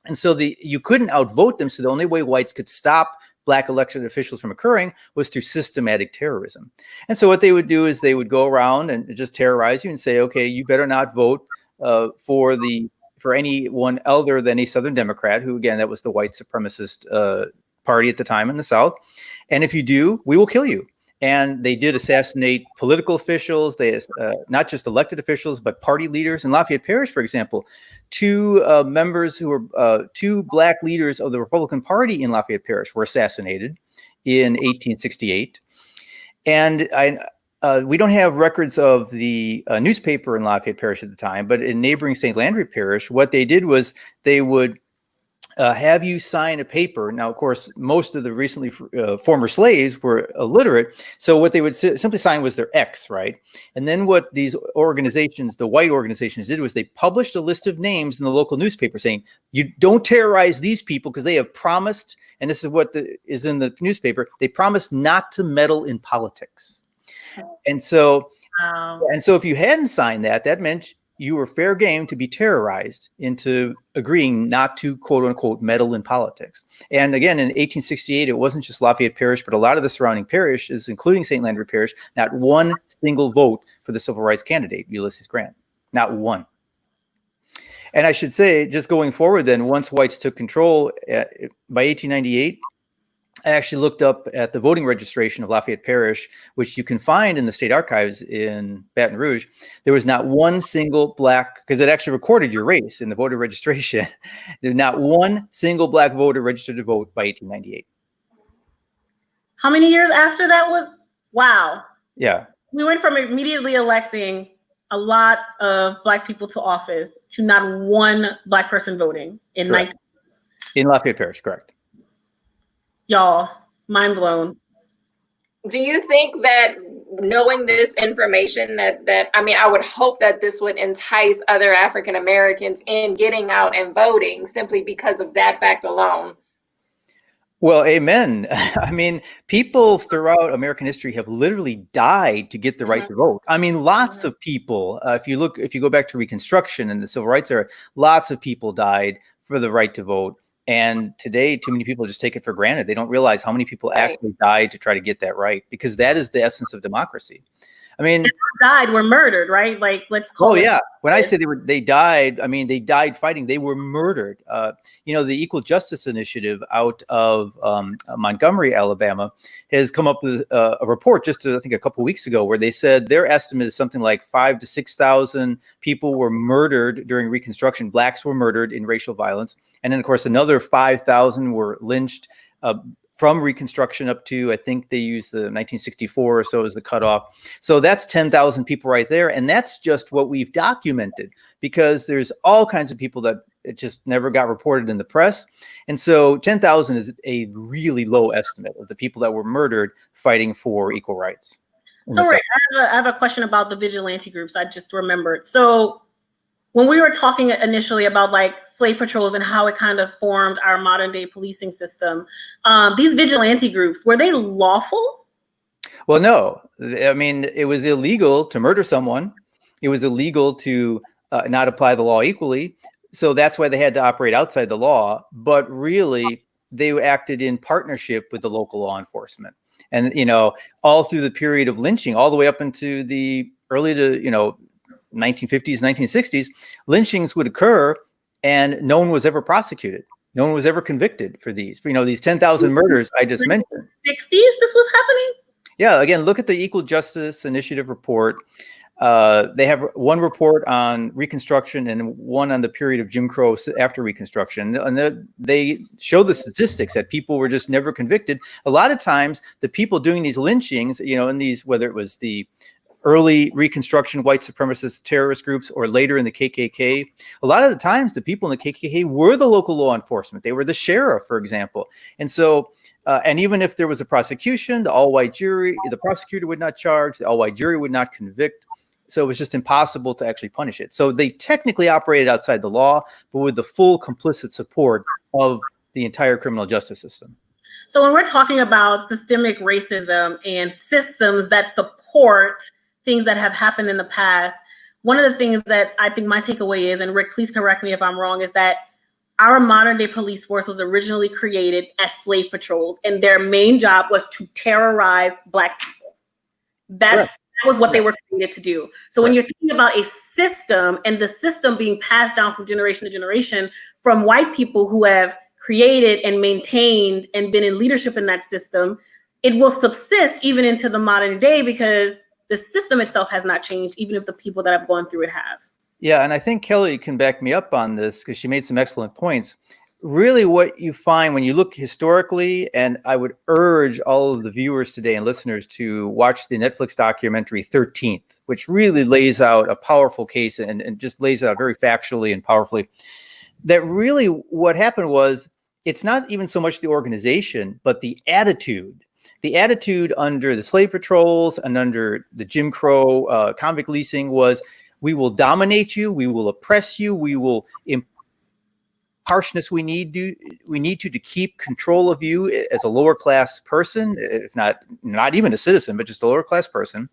And so you couldn't outvote them. So the only way whites could stop black elected officials from occurring was through systematic terrorism. And so what they would do is they would go around and just terrorize you and say, okay, you better not vote for anyone other than a Southern Democrat, who, again, that was the white supremacist party at the time in the South. And if you do, we will kill you. And they did assassinate political officials, not just elected officials, but party leaders. In Lafayette Parish, for example, two black leaders of the Republican Party in Lafayette Parish were assassinated in 1868. And we don't have records of the newspaper in Lafayette Parish at the time, but in neighboring St. Landry Parish, what they did was they would have you sign a paper. Now, of course, most of the recently former slaves were illiterate. So what they would simply sign was their X, right? And then what these organizations, the white organizations, did was they published a list of names in the local newspaper saying, you don't terrorize these people because they have promised, and this is what is in the newspaper, they promised not to meddle in politics. And so, if you hadn't signed that, that meant you were fair game to be terrorized into agreeing not to, quote unquote, meddle in politics. And again, in 1868, it wasn't just Lafayette Parish, but a lot of the surrounding parishes, including St. Landry Parish, not one single vote for the civil rights candidate, Ulysses Grant. Not one. And I should say, just going forward then, once whites took control, by 1898, I actually looked up at the voting registration of Lafayette Parish, which you can find in the state archives in Baton Rouge. There was not one single black, because it actually recorded your race in the voter registration. There's not one single black voter registered to vote by 1898. How many years after that was? Wow. Yeah. We went from immediately electing a lot of black people to office to not one black person voting in in Lafayette Parish, correct. Y'all, mind blown. Do you think that knowing this information I would hope that this would entice other African Americans in getting out and voting simply because of that fact alone? Well, amen. I mean, people throughout American history have literally died to get the right to vote. I mean, lots of people, if you go back to Reconstruction and the Civil Rights era, lots of people died for the right to vote. And today, too many people just take it for granted. They don't realize how many people actually died to try to get that right, because that is the essence of democracy. I mean, died, were murdered, right? Like, let's call it. Oh yeah. When I say they died, I mean, they died fighting. They were murdered. The Equal Justice Initiative out of Montgomery, Alabama, has come up with a report just, I think, a couple of weeks ago, where they said their estimate is something like 5,000 to 6,000 people were murdered during Reconstruction. Blacks were murdered in racial violence. And then, of course, another 5,000 were lynched from Reconstruction up to, I think they used the 1964 or so as the cutoff. So that's 10,000 people right there. And that's just what we've documented, because there's all kinds of people that it just never got reported in the press. And so 10,000 is a really low estimate of the people that were murdered fighting for equal rights. So Ray, I have a question about the vigilante groups. I just remembered. So when we were talking initially about like slave patrols and how it kind of formed our modern day policing system, these vigilante groups, were they lawful? Well, no. I mean, it was illegal to murder someone. It was illegal to not apply the law equally. So that's why they had to operate outside the law. But really, they acted in partnership with the local law enforcement. And, all through the period of lynching, all the way up into the early to, 1950s, 1960s, lynchings would occur and no one was ever prosecuted. No one was ever convicted for these. These 10,000 murders I just mentioned. 60s, this was happening? Yeah, again, look at the Equal Justice Initiative report. They have one report on Reconstruction and one on the period of Jim Crow after Reconstruction. And they show the statistics that people were just never convicted. A lot of times, the people doing these lynchings, in these, whether it was the early Reconstruction white supremacist terrorist groups or later in the KKK, a lot of the times the people in the KKK were the local law enforcement. They were the sheriff, for example. And so, and even if there was a prosecution, the all-white jury, the prosecutor would not charge, the all-white jury would not convict. So it was just impossible to actually punish it. So they technically operated outside the law, but with the full complicit support of the entire criminal justice system. So when we're talking about systemic racism and systems that support things that have happened in the past, one of the things that I think my takeaway is, and Rick, please correct me if I'm wrong, is that our modern day police force was originally created as slave patrols, and their main job was to terrorize Black people. That was what they were created to do. So when you're thinking about a system and the system being passed down from generation to generation from white people who have created and maintained and been in leadership in that system, it will subsist even into the modern day because the system itself has not changed, even if the people that have gone through it have. Yeah, and I think Kelly can back me up on this because she made some excellent points. Really what you find when you look historically, and I would urge all of the viewers today and listeners to watch the Netflix documentary 13th, which really lays out a powerful case and just lays it out very factually and powerfully, that really what happened was it's not even so much the organization, but the attitude. The attitude under the slave patrols and under the Jim Crow convict leasing was, we will dominate you, we will oppress you, we will harshness we need to keep control of you as a lower class person, if not even a citizen, but just a lower class person.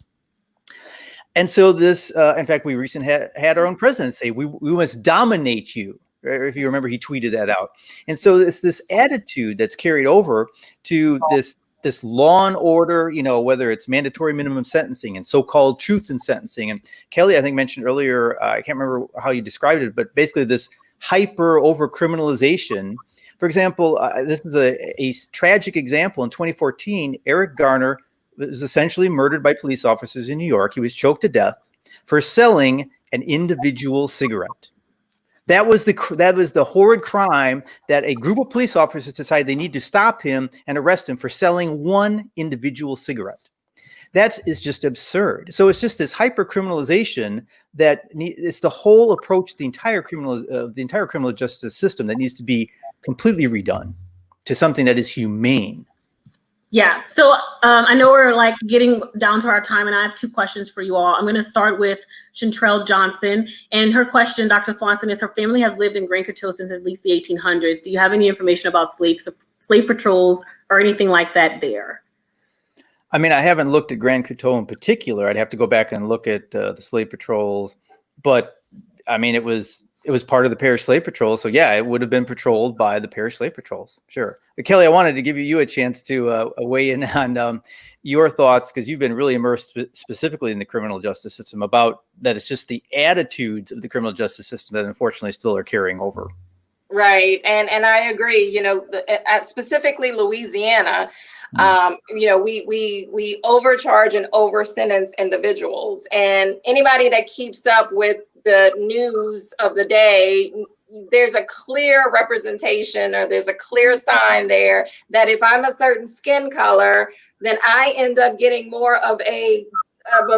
And so this, in fact, we recently had our own president say, we must dominate you. If you remember, he tweeted that out. And so it's this attitude that's carried over to this law and order, whether it's mandatory minimum sentencing and so-called truth in sentencing. And Kelly, I think, mentioned earlier, I can't remember how you described it, but basically this hyper over criminalization. For example, this is a tragic example. In 2014, Eric Garner was essentially murdered by police officers in New York. He was choked to death for selling an individual cigarette. That was the horrid crime that a group of police officers decided they need to stop him and arrest him for selling one individual cigarette. That is just absurd. So it's just this hyper criminalization that it's the whole approach, the entire criminal justice system that needs to be completely redone to something that is humane. Yeah. So I know we're getting down to our time, and I have two questions for you all. I'm going to start with Chantrell Johnson, and her question, Dr. Swanson, is her family has lived in Grand Coteau since at least the 1800s. Do you have any information about slave patrols or anything like that there? I mean, I haven't looked at Grand Coteau in particular. I'd have to go back and look at the slave patrols, but I mean, it was part of the parish slave patrol. So yeah, it would have been patrolled by the parish slave patrols. Sure. But Kelly, I wanted to give you a chance to weigh in on your thoughts, because you've been really immersed specifically in the criminal justice system, about that it's just the attitudes of the criminal justice system that unfortunately still are carrying over. Right. And I agree, specifically Louisiana, we overcharge and over sentence individuals, and anybody that keeps up with the news of the day, there's a clear representation, or there's a clear sign there that if I'm a certain skin color, then I end up getting more of a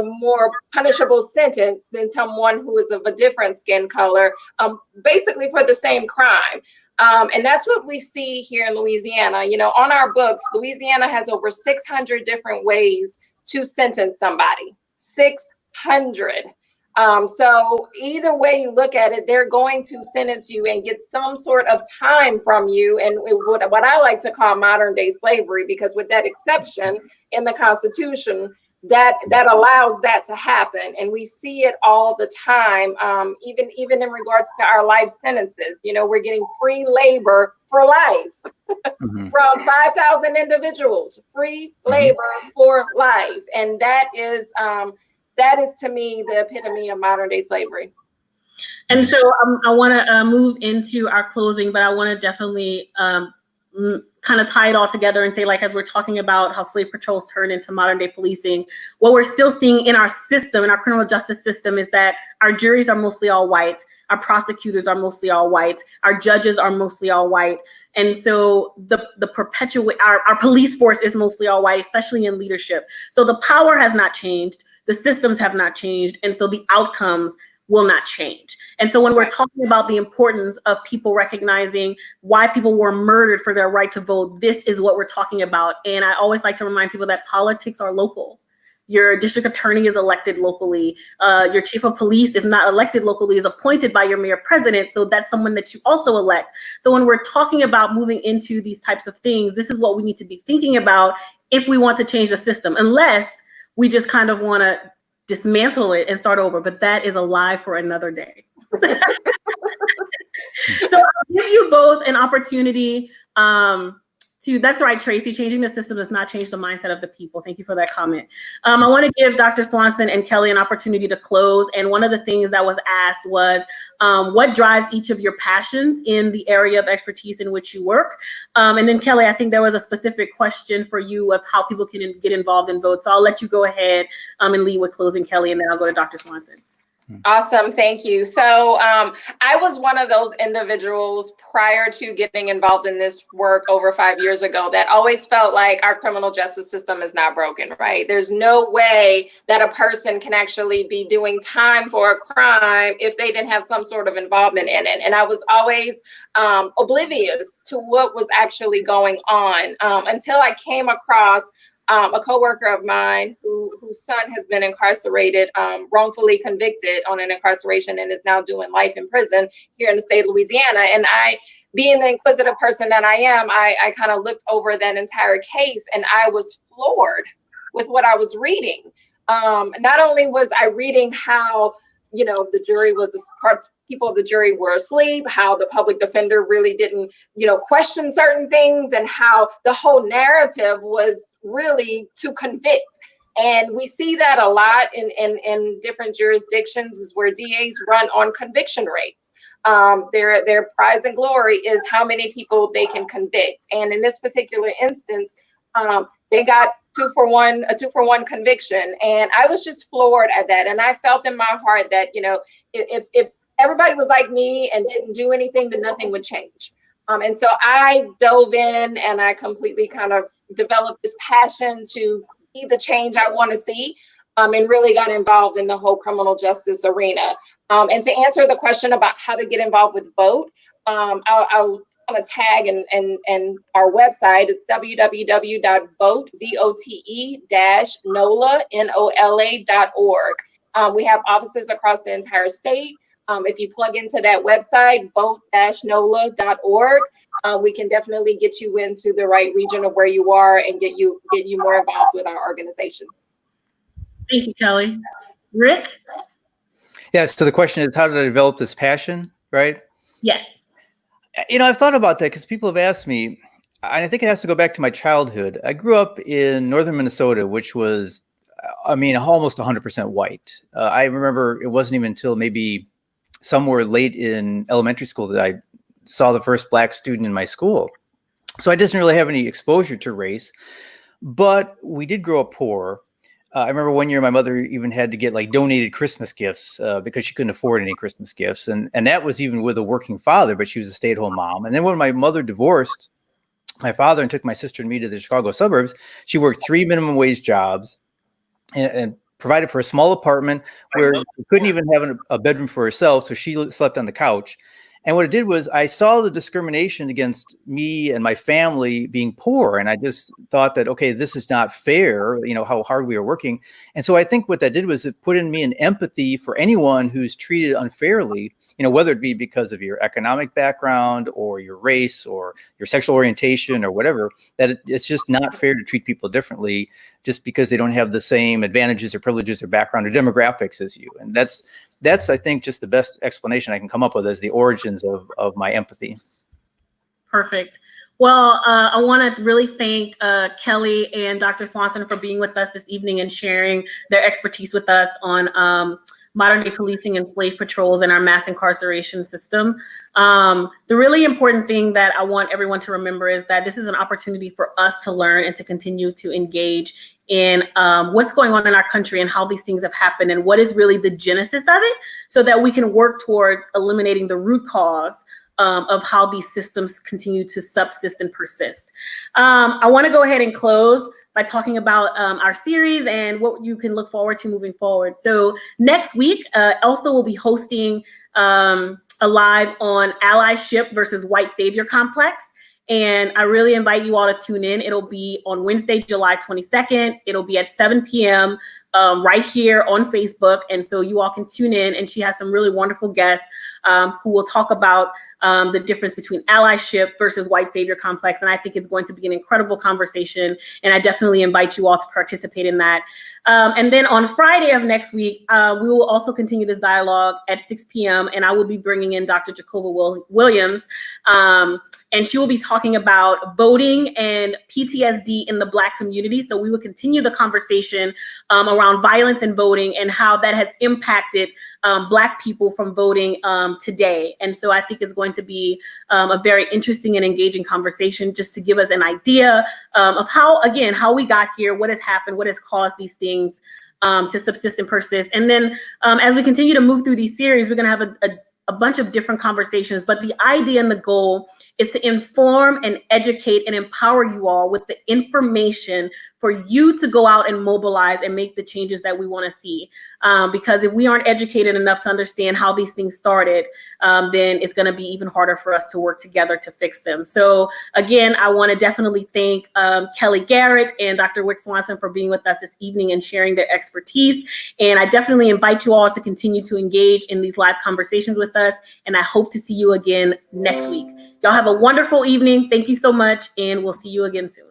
more punishable sentence than someone who is of a different skin color, basically for the same crime. And that's what we see here in Louisiana. On our books, Louisiana has over 600 different ways to sentence somebody. 600. So either way you look at it, they're going to sentence you and get some sort of time from you. And what I like to call modern day slavery, because with that exception in the Constitution, that allows that to happen. And we see it all the time, even in regards to our life sentences. We're getting free labor for life from 5,000 individuals, free labor for life. And that is to me the epitome of modern day slavery. And so I want to move into our closing, but I want to definitely kind of tie it all together and say, like, as we're talking about how slave patrols turn into modern day policing, what we're still seeing in our system, in our criminal justice system, is that our juries are mostly all white. Our prosecutors are mostly all white. Our judges are mostly all white. And so our police force is mostly all white, especially in leadership. So the power has not changed. The systems have not changed. And so the outcomes will not change. And so when we're talking about the importance of people recognizing why people were murdered for their right to vote, this is what we're talking about. And I always like to remind people that politics are local. Your district attorney is elected locally. Your chief of police, if not elected locally, is appointed by your mayor president. So that's someone that you also elect. So when we're talking about moving into these types of things, this is what we need to be thinking about if we want to change the system, unless we just kind of want to dismantle it and start over. But that is a lie for another day. So I'll give you both an opportunity that's right, Tracy, changing the system does not change the mindset of the people. Thank you for that comment. I want to give Dr. Swanson and Kelly an opportunity to close. And one of the things that was asked was, what drives each of your passions in the area of expertise in which you work? And then Kelly, I think there was a specific question for you of how people can get involved in votes. So I'll let you go ahead and lead with closing, Kelly, and then I'll go to Dr. Swanson. Awesome. Thank you. So I was one of those individuals prior to getting involved in this work over 5 years ago that always felt like our criminal justice system is not broken, right? There's no way that a person can actually be doing time for a crime if they didn't have some sort of involvement in it. And I was always oblivious to what was actually going on until I came across a coworker of mine whose son has been incarcerated, wrongfully convicted on an incarceration, and is now doing life in prison here in the state of Louisiana. And I, being the inquisitive person that I am, I kind of looked over that entire case, and I was floored with what I was reading. Not only was I reading how, the jury people of the jury were asleep, how the public defender really didn't, question certain things, and how the whole narrative was really to convict. And we see that a lot in different jurisdictions, is where DAs run on conviction rates. Their prize and glory is how many people they can convict. And in this particular instance, they got a 2-for-1 conviction. And I was just floored at that. And I felt in my heart that, if everybody was like me and didn't do anything, then nothing would change. And so I dove in and I completely kind of developed this passion to be the change I want to see, and really got involved in the whole criminal justice arena. And to answer the question about how to get involved with VOTE, I'll want to tag and our website. It's www.vote-nola.org. We have offices across the entire state. If you plug into that website, vote-nola.org, we can definitely get you into the right region of where you are and get you more involved with our organization. Thank you, Kelly. Rick? Yeah, so the question is, how did I develop this passion, right? Yes. I've thought about that because people have asked me, and I think it has to go back to my childhood. I grew up in northern Minnesota, which was, almost 100% white. I remember it wasn't even until maybe somewhere late in elementary school that I saw the first Black student in my school. So I didn't really have any exposure to race, but we did grow up poor. I remember one year my mother even had to get donated Christmas gifts because she couldn't afford any Christmas gifts. And that was even with a working father, but she was a stay-at-home mom. And then when my mother divorced my father and took my sister and me to the Chicago suburbs, she worked 3 minimum wage jobs and provided for a small apartment where she couldn't even have a bedroom for herself. So she slept on the couch. And what it did was I saw the discrimination against me and my family being poor. And I just thought that, okay, this is not fair, how hard we are working. And so I think what that did was it put in me an empathy for anyone who's treated unfairly, whether it be because of your economic background or your race or your sexual orientation or whatever, that it's just not fair to treat people differently just because they don't have the same advantages or privileges or background or demographics as you. And that's, I think, just the best explanation I can come up with as the origins of my empathy. Perfect. Well, I want to really thank Kelly and Dr. Swanson for being with us this evening and sharing their expertise with us on modern day policing and slave patrols in our mass incarceration system. The really important thing that I want everyone to remember is that this is an opportunity for us to learn and to continue to engage in what's going on in our country and how these things have happened and what is really the genesis of it, so that we can work towards eliminating the root cause of how these systems continue to subsist and persist. I want to go ahead and close by talking about our series and what you can look forward to moving forward. So next week, Elsa will be hosting a live on allyship versus white savior complex. And I really invite you all to tune in. It'll be on Wednesday, July 22nd. It'll be at 7 p.m. Right here on Facebook. And so you all can tune in, and she has some really wonderful guests who will talk about the difference between allyship versus white savior complex. And I think it's going to be an incredible conversation. And I definitely invite you all to participate in that. And then on Friday of next week, we will also continue this dialogue at 6 p.m. And I will be bringing in Dr. Jacoba Williams. And she will be talking about voting and PTSD in the Black community. So we will continue the conversation around violence and voting and how that has impacted Black people from voting today. And so I think it's going to be a very interesting and engaging conversation, just to give us an idea of how, again, how we got here, what has happened, what has caused these things to subsist and persist. And then as we continue to move through these series, we're going to have a bunch of different conversations, but the idea and the goal is to inform and educate and empower you all with the information for you to go out and mobilize and make the changes that we want to see. Because if we aren't educated enough to understand how these things started, then it's going to be even harder for us to work together to fix them. So again, I want to definitely thank Kelly Garrett and Dr. Swanson for being with us this evening and sharing their expertise. And I definitely invite you all to continue to engage in these live conversations with us. And I hope to see you again next week. Y'all have a wonderful evening. Thank you so much. And we'll see you again soon.